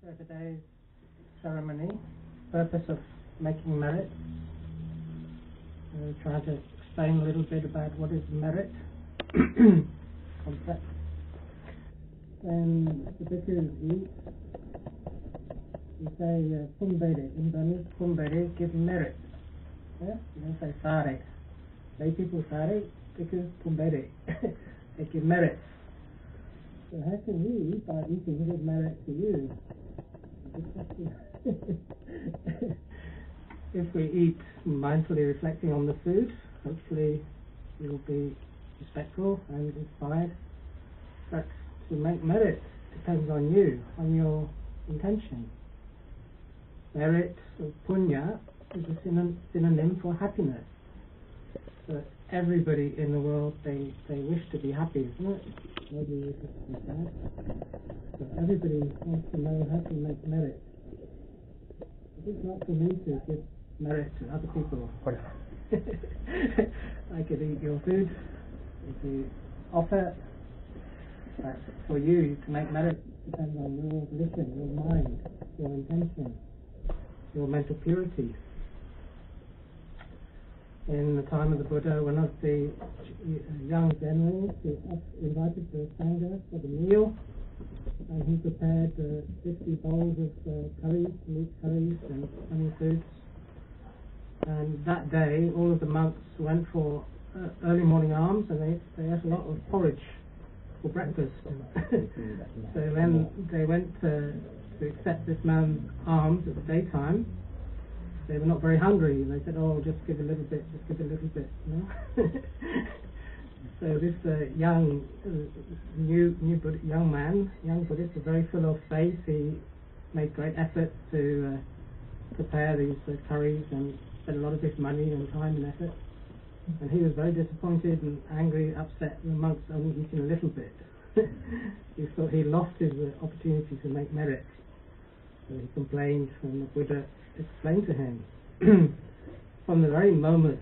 So today's ceremony, purpose of making merit. We'll try to explain a little bit about what is merit concept. When the Bhikkhu eats, we say pumbere. In Burmese, pumbere give merit. Yeah? You don't say sare. Lay people sare, Bhikkhu pumbere. They give merit. So how can we, by eating, give merit to you? If we eat mindfully reflecting on the food, hopefully we will be respectful and inspired. But to make merit depends on you, on your intention. Merit or punya is a synonym for happiness. So everybody in the world, they wish to be happy, isn't it? Nobody wishes to be sad. So everybody wants to know how to make merit. It is not for me to give merit to other people. I could eat your food if you offer, but for you to make merit depends on your volition, your mind, your intention, your mental purity. In the time of the Buddha, one of the young generals was invited to a sangha for the meal, and he prepared 50 bowls of curries, meat curries and honey foods. And that day, all of the monks went for early morning alms, and they ate a lot of porridge for breakfast. So when they went to accept this man's alms at the daytime, they were not very hungry, and they said, "Oh, just give a little bit, just give a little bit." You know? So this young Buddhist, was very full of faith. He made great effort to prepare these curries and spent a lot of his money and time and effort. And he was very disappointed and angry, upset. The monks only eating a little bit. He thought he lost his opportunity to make merit. So he complained, and the Buddha explained to him, from the very moment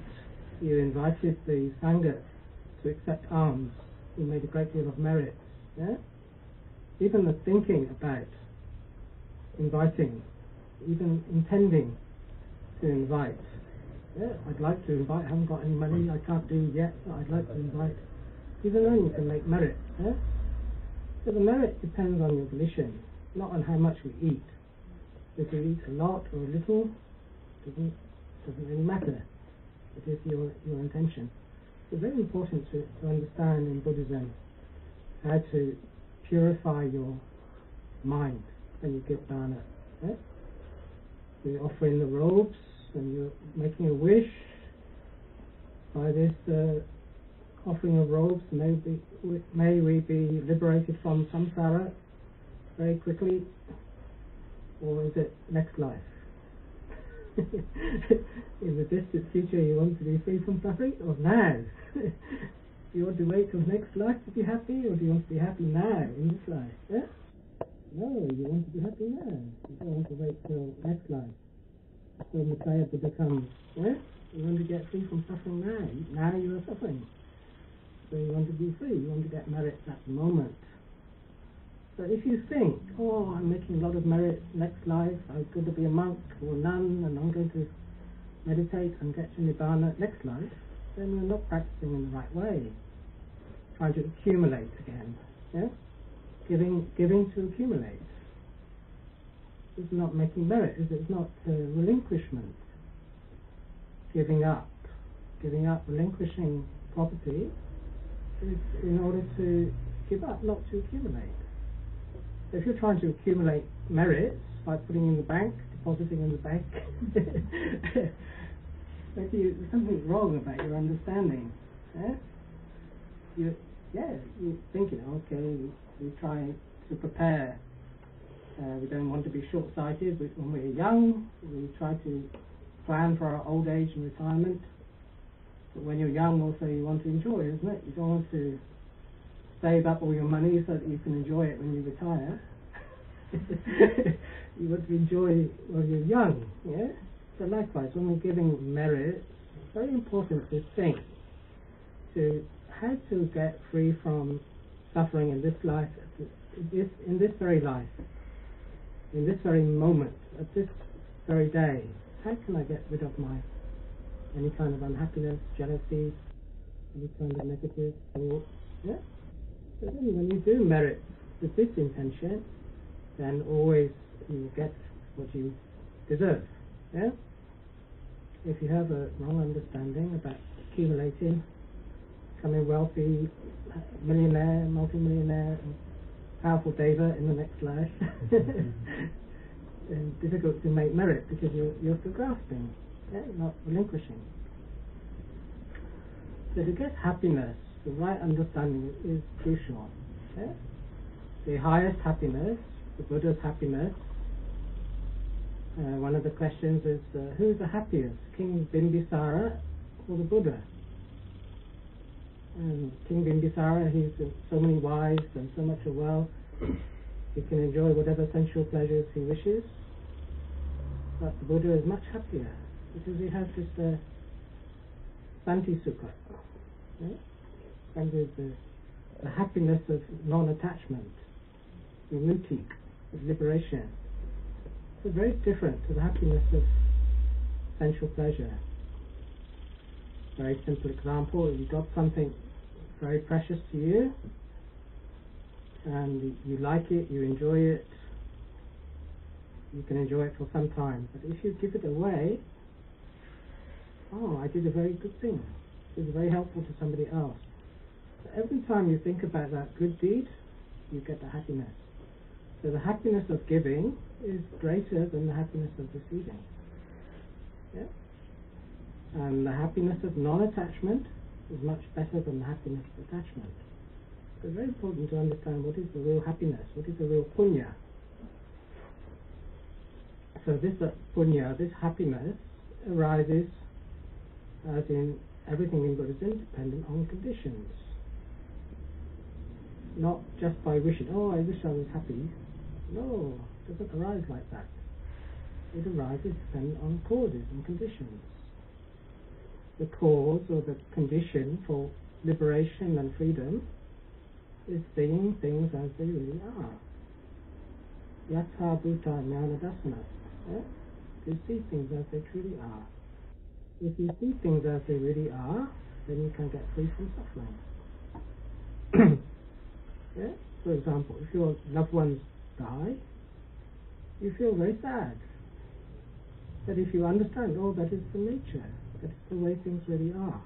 you invited the Sangha to accept alms, you made a great deal of merit. Yeah? Even the thinking about inviting, even intending to invite. Yeah, I'd like to invite, I haven't got any money, I can't do it yet, but I'd like to invite. Even then you can make merit. Yeah? So the merit depends on your volition, not on how much we eat. If we eat a lot or a little, doesn't really matter. It is your intention. It's very important to understand in Buddhism how to purify your mind when you give dana. Right? You're offering the robes and you're making a wish. By this offering of robes, may we be liberated from samsara very quickly. Or is it next life? In the distant future you want to be free from suffering, or now? Do you want to wait till next life to be happy, or do you want to be happy now, in this life? Yeah? No, you want to be happy now. You don't want to wait till next life, till Messiah Buddha comes. Yeah? You want to get free from suffering now. Now you are suffering. So you want to be free, you want to get merit at the moment. So if you think, oh, I'm making a lot of merit next life, I'm going to be a monk or a nun, and I'm going to meditate and get to Nibbana next life, then you're not practicing in the right way. Trying to accumulate again. Yeah? Giving to accumulate. It's not making merit, is it? It's not relinquishment. Giving up, relinquishing property is in order to give up, not to accumulate. If you're trying to accumulate merits by putting in the bank, depositing in the bank, there's something wrong about your understanding. Yeah? You're thinking, okay, we try to prepare. We don't want to be short-sighted. When we're young, we try to plan for our old age and retirement. But when you're young, also you want to enjoy, isn't it? You don't want to save up all your money so that you can enjoy it when you retire. You want to enjoy while you're young, yeah? So likewise, when we're giving merit, it's very important to think to how to get free from suffering in this life, in this very life. in this very moment, at this very day, how can I get rid of any kind of unhappiness, jealousy, any kind of negative thought? Yeah? So then when you do merit with this intention, then always you get what you deserve. Yeah? If you have a wrong understanding about accumulating, becoming wealthy, millionaire, multi-millionaire, powerful deva in the next life, and difficult to make merit because you're still grasping, yeah? Not relinquishing. So to get happiness, the right understanding is crucial. Yeah? The highest happiness, the Buddha's happiness, one of the questions is, who's the happiest, King Bimbisara or the Buddha? And King Bimbisara, he's so many wives and so much wealth, he can enjoy whatever sensual pleasures he wishes, but the Buddha is much happier because he has this Santi Sukha, right? And with the happiness of non-attachment, the muti, of liberation. It's very different to the happiness of sensual pleasure. Very simple example, you got something very precious to you, and you like it, you enjoy it, you can enjoy it for some time. But if you give it away, I did a very good thing. It was very helpful to somebody else. So every time you think about that good deed, you get the happiness. So the happiness of giving is greater than the happiness of receiving. Yeah? And the happiness of non-attachment is much better than the happiness of attachment. So it's very important to understand what is the real happiness, what is the real punya. So this punya, this happiness, arises as in everything in Buddhism dependent on conditions. Not just by wishing, I wish I was happy. No, it doesn't arise like that. It arises dependent on causes and conditions. The cause or the condition for liberation and freedom is seeing things as they really are. Yatha bhuta jnana dasana. You see things as they truly are. If you see things as they really are, then you can get free from suffering. Yeah? For example, if your loved ones die, you feel very sad. But if you understand, that is the nature, that is the way things really are,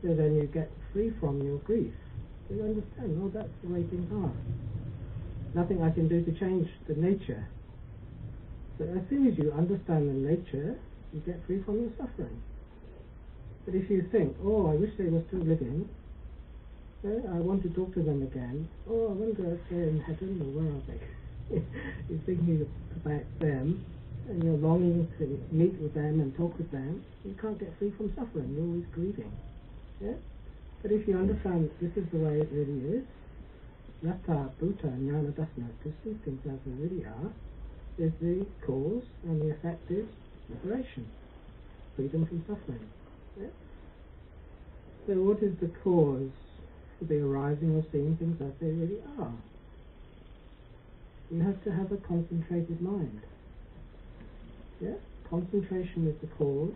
so then you get free from your grief. You understand, that's the way things are. Nothing I can do to change the nature. So as soon as you understand the nature, you get free from your suffering. But if you think, I wish they were still living, I want to talk to them again, I wonder if they're in heaven or where are they? You're thinking about them, and you're longing to meet with them and talk with them. You can't get free from suffering, you're always grieving. Yeah? But if you understand this is the way it really is, Yatha bhuta jnana dasana, to see things as they really are, is the cause, and the effect is liberation, freedom from suffering. Yeah? So what is the cause for the arising or seeing things as they really are? You have to have a concentrated mind. Yeah? Concentration is the cause,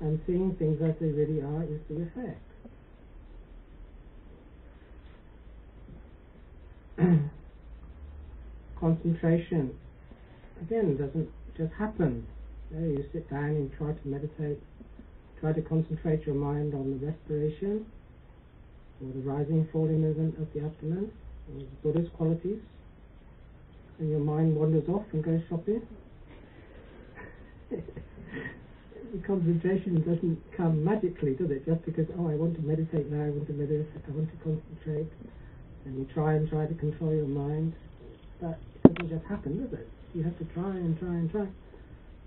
and seeing things as they really are is the effect. Concentration, again, doesn't just happen. You sit down and try to meditate, try to concentrate your mind on the respiration, or the rising and falling movement of the abdomen, or the Buddha's qualities, and your mind wanders off and goes shopping. The concentration doesn't come magically, does it? Just because, I want to meditate now, I want to concentrate, and you try to control your mind, but it doesn't just happen, does it? You have to try and try and try.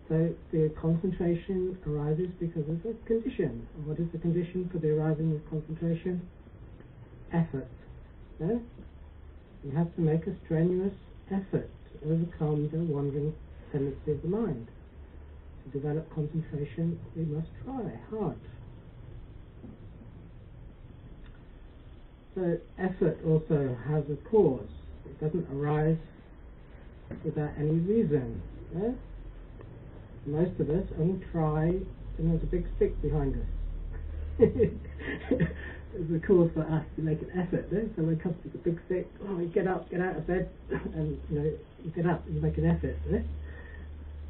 So the concentration arises because of a condition. What is the condition for the arising of concentration? Effort. Yeah? You have to make a strenuous effort to overcome the wandering tendency of the mind. To develop concentration, we must try hard. So effort also has a cause. It doesn't arise without any reason. Yeah? Most of us only try when there's a big stick behind us. There's a cause for us to make an effort. So when it comes to the big stick, you get out of bed, and you get up, you make an effort.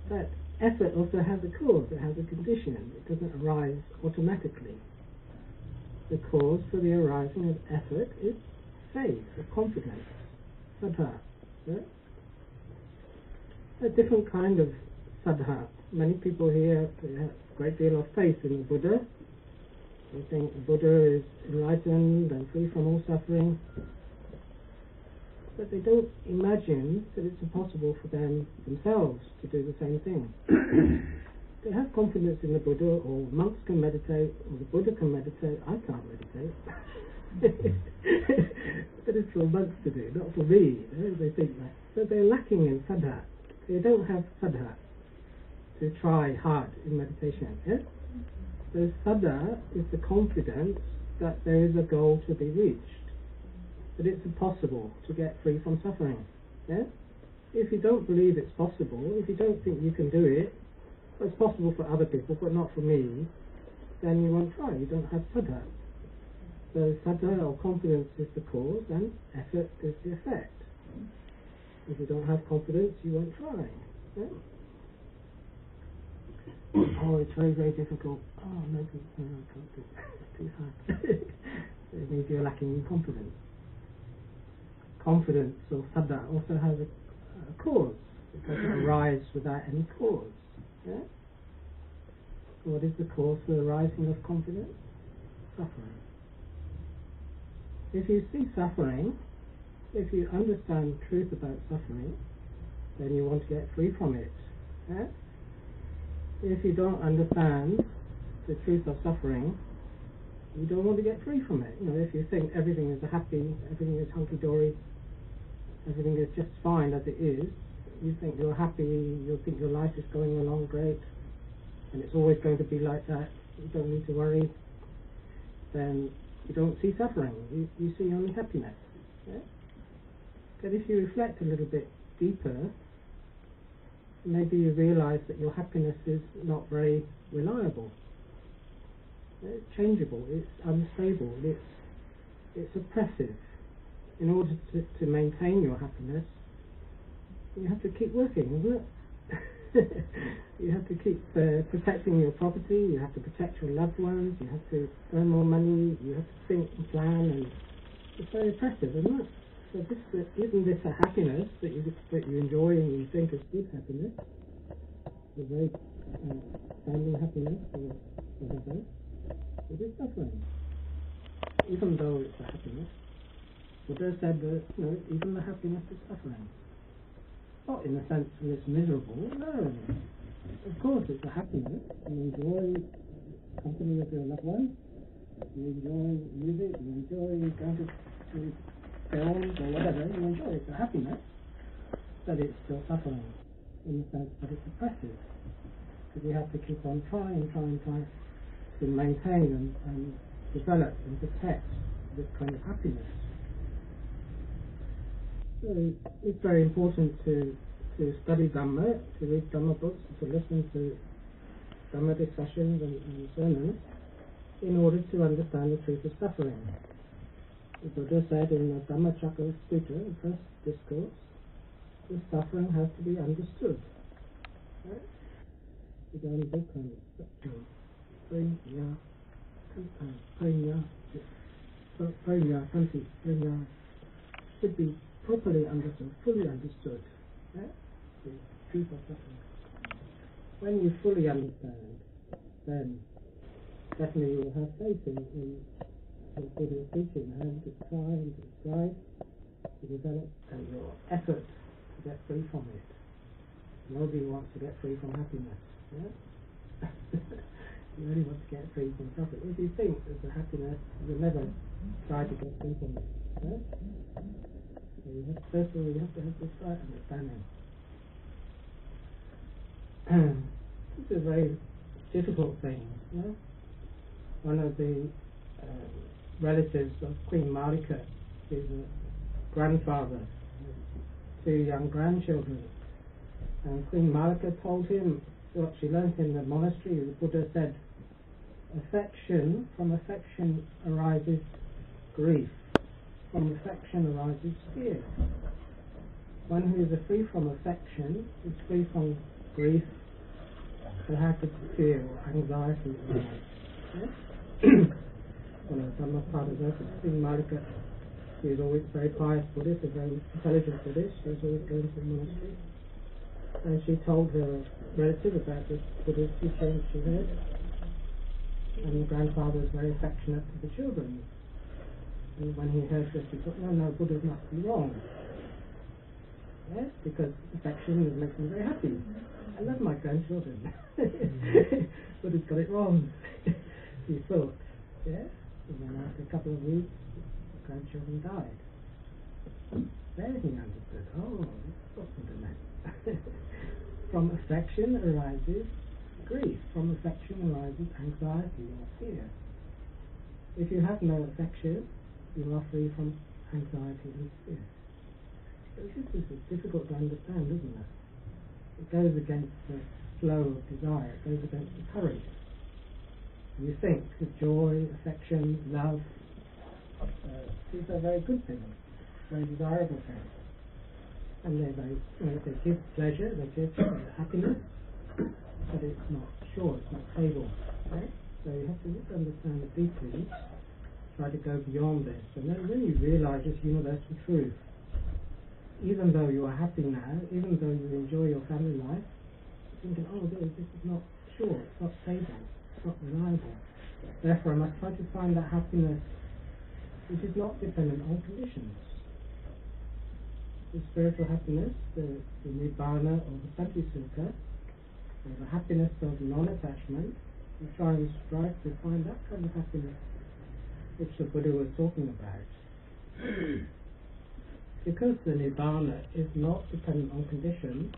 But effort also has a cause, it has a condition. It doesn't arise automatically. The cause for the arising of effort is faith, or confidence, saddha. A different kind of saddha. Many people here have a great deal of faith in the Buddha. They think the Buddha is enlightened and free from all suffering. But they don't imagine that it's impossible for them themselves to do the same thing. They have confidence in the Buddha, or monks can meditate, or the Buddha can meditate. I can't meditate. But it's for monks to do, not for me. They think that. So they're lacking in saddha. They don't have saddha to try hard in meditation. Yes? So saddha is the confidence that there is a goal to be reached, that it's possible to get free from suffering. Yeah? If you don't believe it's possible, if you don't think you can do it, well, it's possible for other people but not for me, then you won't try. You don't have saddha. So saddha, or confidence, is the cause and effort is the effect. If you don't have confidence, you won't try. Yeah? Oh, it's very, very difficult. Oh, no, I can't do it. It's too hard. It means you're lacking in confidence. Confidence, or saddha, also has a cause. It doesn't arise without any cause. Yeah? What is the cause for the rising of confidence? Suffering. If you see suffering, if you understand the truth about suffering, then you want to get free from it. Yeah? If you don't understand the truth of suffering, you don't want to get free from it. If you think everything is happy, everything is hunky-dory, everything is just fine as it is, you think you're happy, you think your life is going along great, and it's always going to be like that, you don't need to worry, then you don't see suffering, you see only happiness. Yeah? But if you reflect a little bit deeper, maybe you realize that your happiness is not very reliable. It's changeable, it's unstable, it's oppressive. In order to maintain your happiness, you have to keep working, isn't it? You have to keep protecting your property, you have to protect your loved ones, you have to earn more money, you have to think and plan, and it's very oppressive, isn't it? So isn't this a happiness that you enjoy and you think is good happiness, a very standing happiness or whatever? It is suffering, even though it's a happiness. Buddha said that even the happiness is suffering. Not in the sense that it's miserable, no. Of course it's a happiness. You enjoy the company of your loved ones, you enjoy music, you enjoy going to films or whatever, you enjoy it. It's a happiness, but it's still suffering in the sense that it's oppressive. Because you have to keep on trying to maintain and develop and protect this kind of happiness. So it's very important to study Dhamma, to read Dhamma books, to listen to Dhamma discussions and sermons in order to understand the truth of suffering. The Buddha said in the Dhamma Chakra Sutta, the first discourse, the suffering has to be understood. Right? Should be properly understood, fully understood. Yeah? The truth of suffering. When you fully understand, then definitely you will have faith in the Buddha's teaching, and to try and to strive to develop your effort to get free from it. Nobody wants to get free from happiness. Yeah? You only want to get free from suffering. If you think there's a happiness, you'll never try to get free from it. Yeah? So first of all, you have to have this right understanding. This is a very difficult thing. You know? One of the relatives of Queen Marika, his grandfather, 2 young grandchildren. And Queen Malika told him what she learnt in the monastery. The Buddha said, from affection arises grief. From affection arises fear. One who is free from affection is free from grief, so how could fear or anxiety arise? Yes? One of the Dhamma Padavas, Queen Malika, she was always very pious Buddhist, a very intelligent Buddhist. She was always going to the monastery. And she told her relative about this Buddhist teaching she heard. And the grandfather was very affectionate to the children. And when he heard this, he thought, no, Buddha must be wrong. Yes, because affection makes me very happy. I love my grandchildren. Buddha's got it wrong. He thought. Yes? And then after a couple of weeks, the grandchildren died. Then he understood, that's what Buddha meant. From affection arises grief. From affection arises anxiety or fear. If you have no affection, you are free from anxiety and fear. So this is difficult to understand, isn't it? It goes against the flow of desire. It goes against the courage. You think of joy, affection, love. These are very good things, very desirable things. And they give pleasure, they give happiness, but it's not sure, it's not stable. Right? So you have to really understand it deeply, try to go beyond this, and then when you realize this universal truth, even though you are happy now, even though you enjoy your family life, you're thinking, this is not sure, it's not stable, it's not reliable. Therefore I must try to find that happiness which is not dependent on conditions. The spiritual happiness, the Nibbana or the Santi-Sukha, or the happiness of non-attachment, you try and strive to find that kind of happiness which the Buddha was talking about. Because the Nibbana is not dependent on conditions,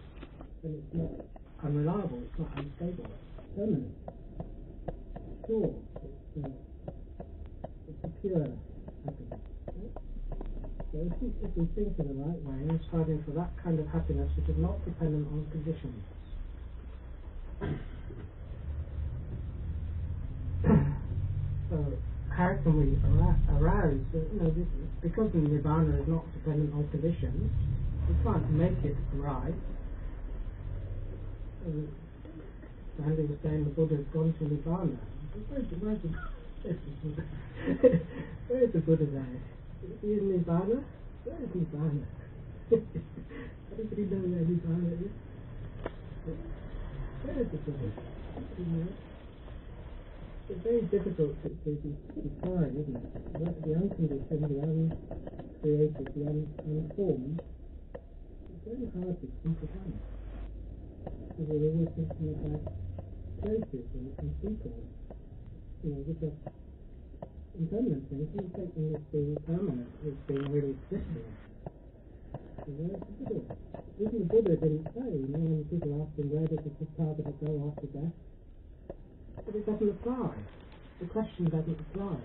then it's not unreliable, it's not unstable, it's permanent. Sure, it's a pure happiness. Right? So if we think in the right way, we're striving for that kind of happiness which is not dependent on conditions. So how can we arouse? Because the Nibbana is not dependent on conditions, we can't make it right. Andy was saying the Buddha has gone to Nibbana. Where's the Buddha? Where's the Buddha there? Is he in Nibbana? Where is Nibbana? Everybody know where Nibbana is? Where is the Buddha? It's very difficult to define, isn't it? The unconditioned, the uncreated, the unformed. It's very hard to comprehend. Because we're always thinking about places and people, which are impermanent things. We take them as being permanent, as being really existing. Where's the Buddha? Even the Buddha didn't say, when people ask him where does the Tathagata go after death, but it doesn't apply. The question doesn't apply.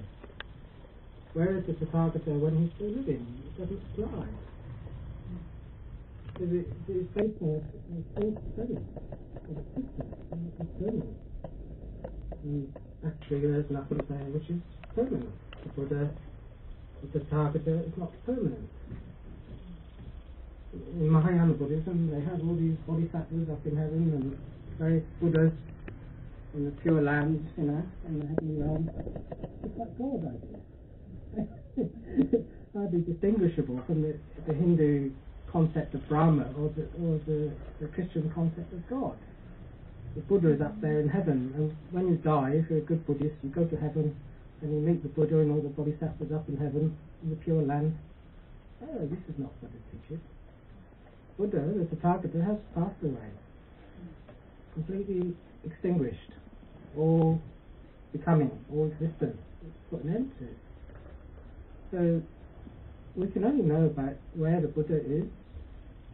Where is the Tathagata when he's still living? It doesn't apply. It's based on a false premise of existence, and it's permanent. And actually there's nothing there which is permanent. The Buddha, the Tathagata is not permanent. In Mahayana Buddhism they have all these bodhisattvas up in heaven and various Buddhas in the pure lands, in the heavenly realms. It's like God, I guess. Hardly distinguishable from the Hindu concept of Brahma or the Christian concept of God. The Buddha is up there in heaven, and when you die, if you're a good Buddhist, you go to heaven and you meet the Buddha and all the bodhisattvas up in heaven in the pure land. Oh, this is not what it teaches. Buddha, the Tathagata, has passed away, completely extinguished, all becoming, all existence. It's put an end to. So we can only know about where the Buddha is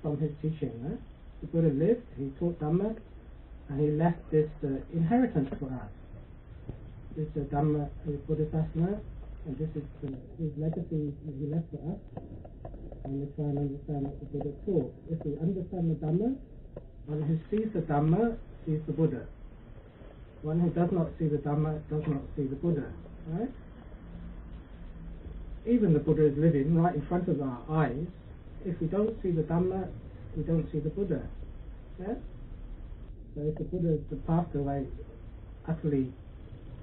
from his teaching. The Buddha lived, he taught Dhamma, and he left this inheritance for us. This is Dhamma, Buddha Sasana, and this is his legacy that he left for us. and we try and understand what the Buddha taught. If we understand the Dhamma, one who sees the Dhamma sees the Buddha. One who does not see the Dhamma does not see the Buddha. Right? Even the Buddha is living right in front of our eyes. If we don't see the Dhamma, we don't see the Buddha. Yeah? So if the Buddha had passed away, utterly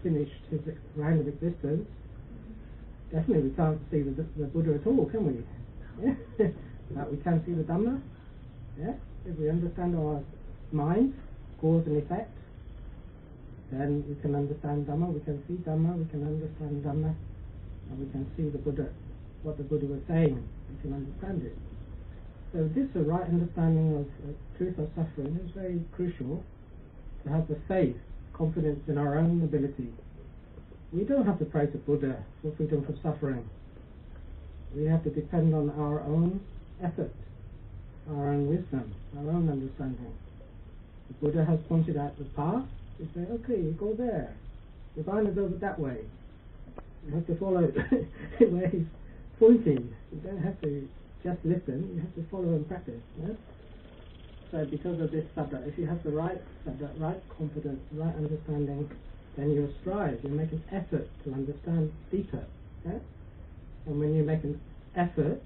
finished his round of existence, definitely we can't see the Buddha at all, can we? Yeah? But we can see the Dhamma. Yeah? If we understand our mind, cause and effect, then we can understand Dhamma, we can see Dhamma, we can understand Dhamma, and we can see the Buddha, what the Buddha was saying, we can understand it. So this right understanding of truth or suffering is very crucial to have the faith, confidence in our own ability. We don't have to pray to Buddha for freedom from suffering. We have to depend on our own effort, our own wisdom, our own understanding. The Buddha has pointed out the path. You say, okay, you go there. The vine is over that way. You have to follow where he's pointing. You don't have to just listen, you have to follow and practice. Yeah? So because of this sabda, if you have the right sabda, right confidence, right understanding, then you'll strive, you'll make an effort to understand deeper. Yeah? And when you make an effort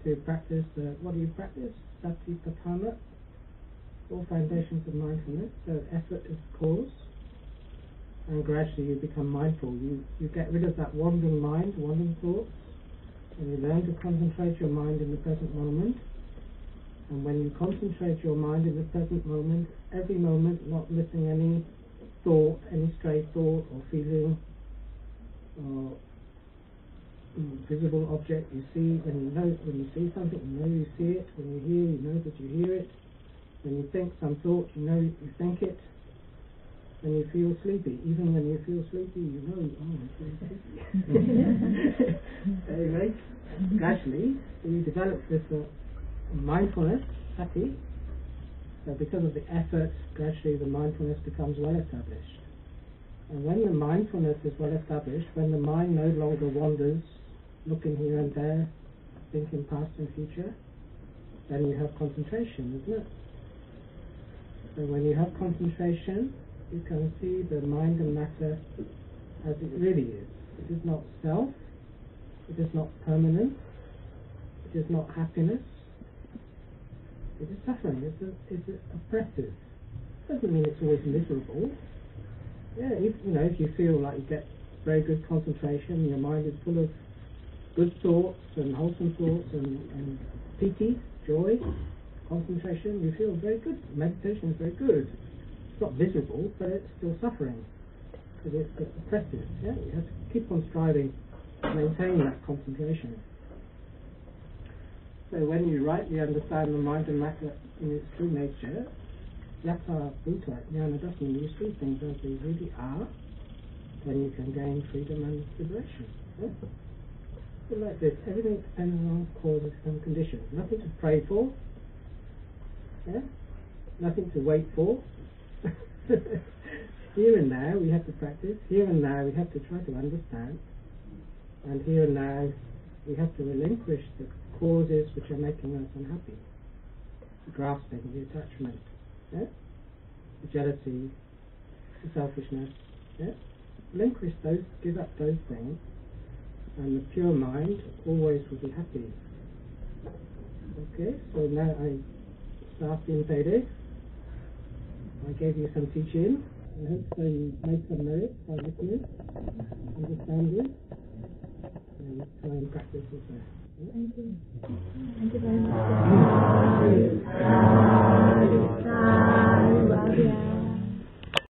to practice, what do you practice? Satipatthana, 4 foundations of mindfulness. So effort is cause, and gradually you become mindful. You get rid of that wandering mind, wandering thoughts, and you learn to concentrate your mind in the present moment. And when you concentrate your mind in the present moment, every moment, not missing any thought, any stray thought or feeling or visible object you see, when you see something, you know you see it. When you hear, you know that you hear it. When you think some thought, you know you think it. When you feel sleepy, even when you feel sleepy, you know, I'm feeling sleepy. Anyway, gradually you develop this mindfulness, sati. So because of the effort, gradually the mindfulness becomes well established. And when the mindfulness is well established, when the mind no longer wanders, looking here and there, thinking past and future, then you have concentration, isn't it? So when you have concentration, you can see the mind and matter as it really is. It is not self, it is not permanent, it is not happiness, it is suffering, it's oppressive. It doesn't mean it's always miserable. Yeah, if you feel like you get very good concentration, your mind is full of good thoughts and wholesome thoughts and piti, joy, concentration, you feel very good. Meditation is very good. It's not miserable, but it's still suffering because it's oppressive. Yeah, you have to keep on striving to maintain that concentration. So when you rightly understand the mind and matter in its true nature, yatha bhuta jnana dasana, you see things as they really are, then you can gain freedom and liberation. Yeah? So like this, everything depends on causes and conditions. Nothing to pray for, yeah? Nothing to wait for. Here and now we have to practice, here and now we have to try to understand, and here and now we have to relinquish the causes which are making us unhappy. The grasping, the attachment, yeah? The jealousy, the selfishness. Yeah? Relinquish those, give up those things, and the pure mind always will be happy. Okay, so now I start in Vedic. I gave you some teaching. I hope so you made some merit by listening, understanding, and try and practice also. Yeah? Thank you. Thank you very much.